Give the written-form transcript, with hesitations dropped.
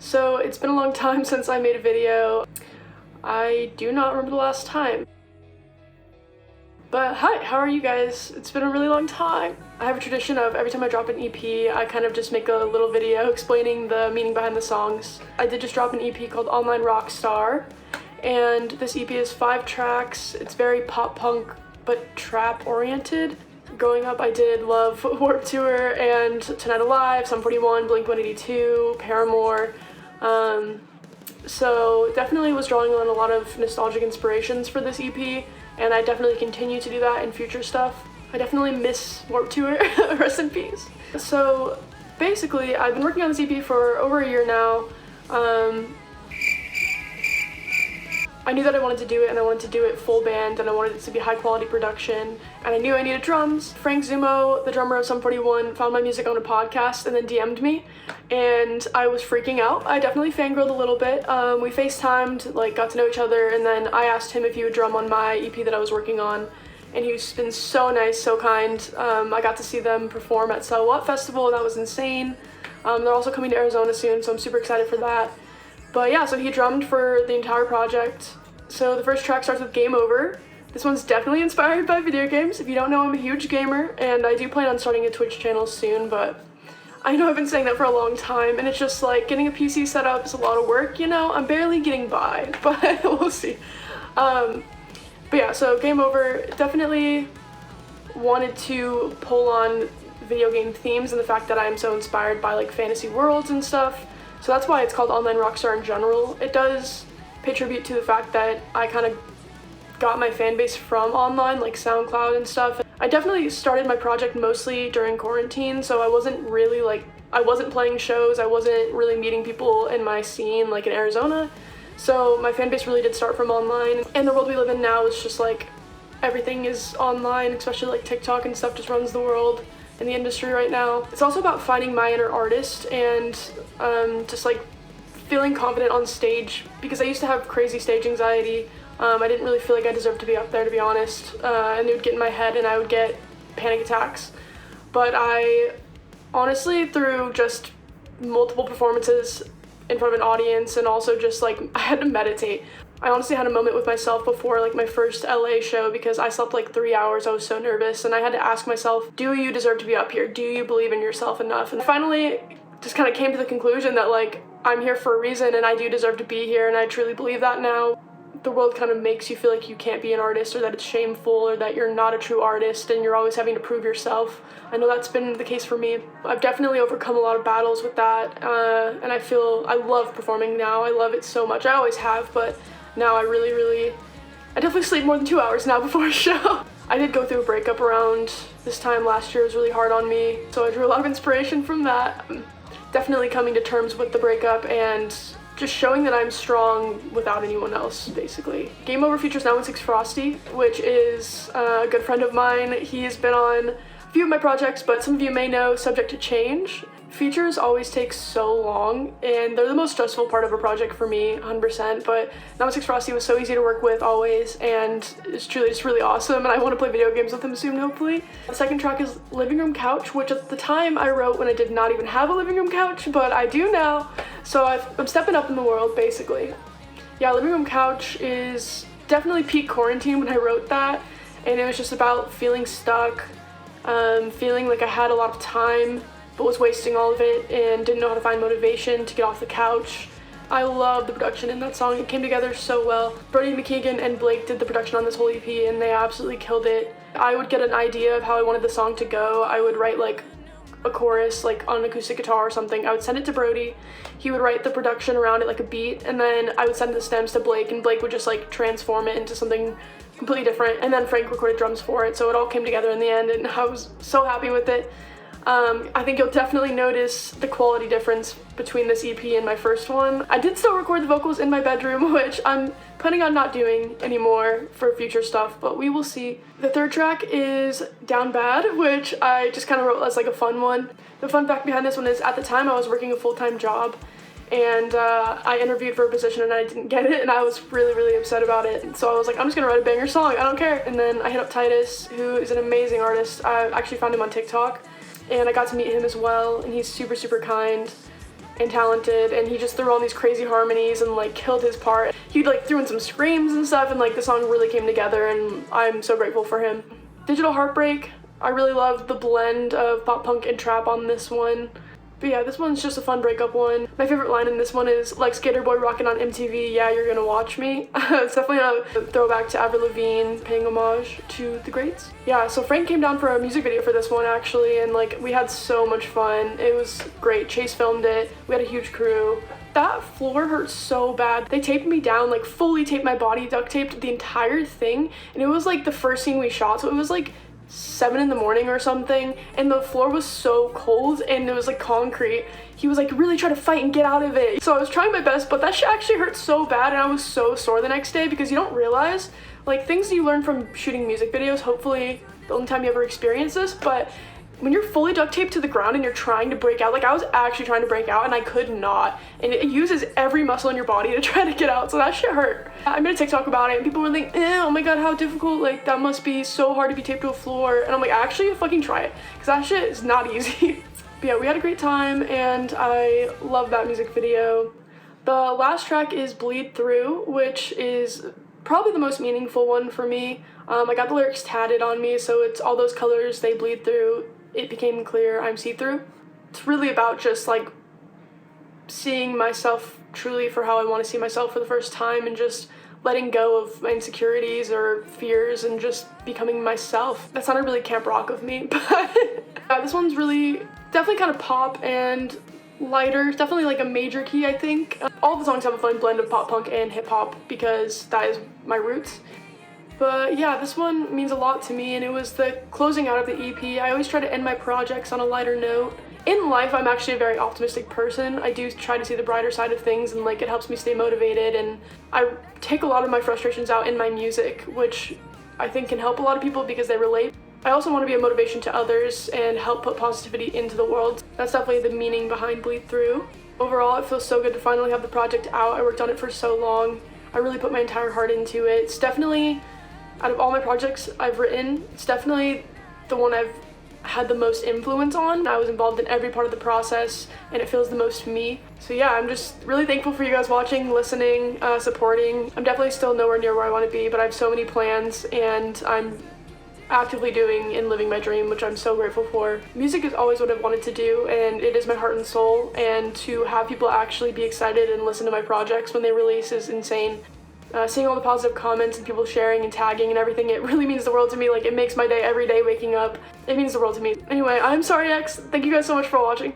So it's been a long time since I made a video. I do not remember the last time. But hi, how are you guys? It's been a really long time. I have a tradition of every time I drop an EP, I kind of just make a little video explaining the meaning behind the songs. I did just drop an EP called Online Rockstar, and this EP is 5 tracks. It's very pop punk but trap oriented. Growing up, I did love Warped Tour and Tonight Alive, Sum 41, Blink-182, Paramore. So definitely was drawing on a lot of nostalgic inspirations for this EP, and I definitely continue to do that in future stuff. I definitely miss Warped Tour, rest in peace. So basically, I've been working on this EP for over a year now. I knew that I wanted to do it, and I wanted to do it full band, and I wanted it to be high quality production, and I knew I needed drums. Frank Zumo, the drummer of Sum 41, found my music on a podcast and then DM'd me, and I was freaking out. I definitely fangirled a little bit. We FaceTimed, got to know each other, and then I asked him if he would drum on my EP that I was working on, and he's been so nice, so kind. I got to see them perform at So What Festival, and that was insane. They're also coming to Arizona soon, so I'm super excited for that. But yeah, so he drummed for the entire project. So the first track starts with Game Over. This one's definitely inspired by video games. If you don't know, I'm a huge gamer, and I do plan on starting a Twitch channel soon, but I know I've been saying that for a long time, and it's just like getting a PC set up is a lot of work, you know? I'm barely getting by, but we'll see. But yeah, so Game Over, definitely wanted to pull on video game themes and the fact that I'm so inspired by fantasy worlds and stuff. So that's why it's called Online Rockstar in general. It does pay tribute to the fact that I kind of got my fan base from online, like SoundCloud and stuff. I definitely started my project mostly during quarantine, so I wasn't really I wasn't playing shows, I wasn't really meeting people in my scene in Arizona. So my fan base really did start from online, and the world we live in now is just everything is online, especially TikTok and stuff just runs the world in the industry right now. It's also about finding my inner artist and just feeling confident on stage, because I used to have crazy stage anxiety. I didn't really feel like I deserved to be up there, to be honest, and it would get in my head and I would get panic attacks. But I honestly, through just multiple performances in front of an audience, and also just I had to meditate. I honestly had a moment with myself before my first LA show, because I slept 3 hours. I was so nervous, and I had to ask myself, do you deserve to be up here? Do you believe in yourself enough? And finally just kind of came to the conclusion that I'm here for a reason, and I do deserve to be here, and I truly believe that now. The world kind of makes you feel like you can't be an artist, or that it's shameful, or that you're not a true artist and you're always having to prove yourself. I know that's been the case for me. I've definitely overcome a lot of battles with that, and I love performing now. I love it so much. I always have, but now I definitely sleep more than 2 hours now before a show. I did go through a breakup around this time last year. It was really hard on me, so I drew a lot of inspiration from that. Definitely coming to terms with the breakup and just showing that I'm strong without anyone else, basically. Game Over features 916 Frosty, which is a good friend of mine. He's been on a few of my projects, but some of you may know Subject to Change. Features always take so long, and they're the most stressful part of a project for me, 100%, but 916 Frosty was so easy to work with always, and it's truly just really awesome, and I want to play video games with him soon, hopefully. The second track is Living Room Couch, which at the time I wrote when I did not even have a living room couch, but I do now, so I'm stepping up in the world, basically. Yeah, Living Room Couch is definitely peak quarantine when I wrote that, and it was just about feeling stuck, feeling like I had a lot of time, but was wasting all of it and didn't know how to find motivation to get off the couch. I love the production in that song. It came together so well. Brody McKeegan and Blake did the production on this whole EP, and they absolutely killed it. I would get an idea of how I wanted the song to go. I would write a chorus on an acoustic guitar or something. I would send it to Brody. He would write the production around it like a beat, and then I would send the stems to Blake, and Blake would just transform it into something completely different. And then Frank recorded drums for it, so it all came together in the end, and I was so happy with it. I think you'll definitely notice the quality difference between this EP and my first one. I did still record the vocals in my bedroom, which I'm planning on not doing anymore for future stuff, but we will see. The third track is Down Bad, which I just kind of wrote as a fun one. The fun fact behind this one is, at the time I was working a full-time job, and I interviewed for a position and I didn't get it, and I was really, really upset about it. So I was like, I'm just gonna write a banger song, I don't care. And then I hit up Titus, who is an amazing artist. I actually found him on TikTok, and I got to meet him as well, and he's super, super kind. and talented, and he just threw on these crazy harmonies and like killed his part. He like threw in some screams and stuff, and like the song really came together, and I'm so grateful for him. Digital Heartbreak, I really loved the blend of pop punk and trap on this one. But yeah, this one's just a fun breakup one. My favorite line in this one is, like Skater Boy rockin' on MTV, yeah, you're gonna watch me. It's definitely a throwback to Avril Lavigne, paying homage to the greats. Yeah, so Frank came down for a music video for this one actually, and like we had so much fun. It was great. Chase filmed it. We had a huge crew. That floor hurt so bad. They taped me down, like fully taped my body, duct taped the entire thing, and it was like the first scene we shot, so it was like 7 in the morning or something, and the floor was so cold and it was like concrete. He was like really trying to fight and get out of it. So I was trying my best, but that shit actually hurt so bad, and I was so sore the next day, because you don't realize like things you learn from shooting music videos, hopefully the only time you ever experience this, but when you're fully duct taped to the ground and you're trying to break out, like I was actually trying to break out and I could not, and it uses every muscle in your body to try to get out, so that shit hurt. I made a TikTok about it and people were like, oh my god, how difficult, like that must be so hard to be taped to a floor, and I'm like, actually fucking try it, because that shit is not easy. But yeah, we had a great time and I love that music video. The last track is Bleed Through, which is probably the most meaningful one for me. I got the lyrics tatted on me, so it's all those colors, they bleed through, it became clear, I'm see-through. It's really about just like seeing myself truly for how I want to see myself for the first time, and just letting go of my insecurities or fears and just becoming myself. That sounded really camp rock of me, but yeah, this one's really definitely kind of pop and lighter. It's definitely like a major key, I think. All the songs have a fun blend of pop punk and hip hop, because that is my roots. But yeah, this one means a lot to me, and it was the closing out of the EP. I always try to end my projects on a lighter note. In life, I'm actually a very optimistic person. I do try to see the brighter side of things, and like it helps me stay motivated, and I take a lot of my frustrations out in my music, which I think can help a lot of people because they relate. I also want to be a motivation to others and help put positivity into the world. That's definitely the meaning behind Bleed Through. Overall, it feels so good to finally have the project out. I worked on it for so long. I really put my entire heart into it. It's definitely, out of all my projects I've written, it's definitely the one I've had the most influence on. I was involved in every part of the process, and it feels the most me. So yeah, I'm just really thankful for you guys watching, listening, supporting. I'm definitely still nowhere near where I want to be, but I have so many plans, and I'm actively doing and living my dream, which I'm so grateful for. Music is always what I've wanted to do, and it is my heart and soul, and to have people actually be excited and listen to my projects when they release is insane. Seeing all the positive comments and people sharing and tagging and everything, it really means the world to me. Like, it makes my day every day waking up. It means the world to me. Anyway, I'm sorry X. Thank you guys so much for watching.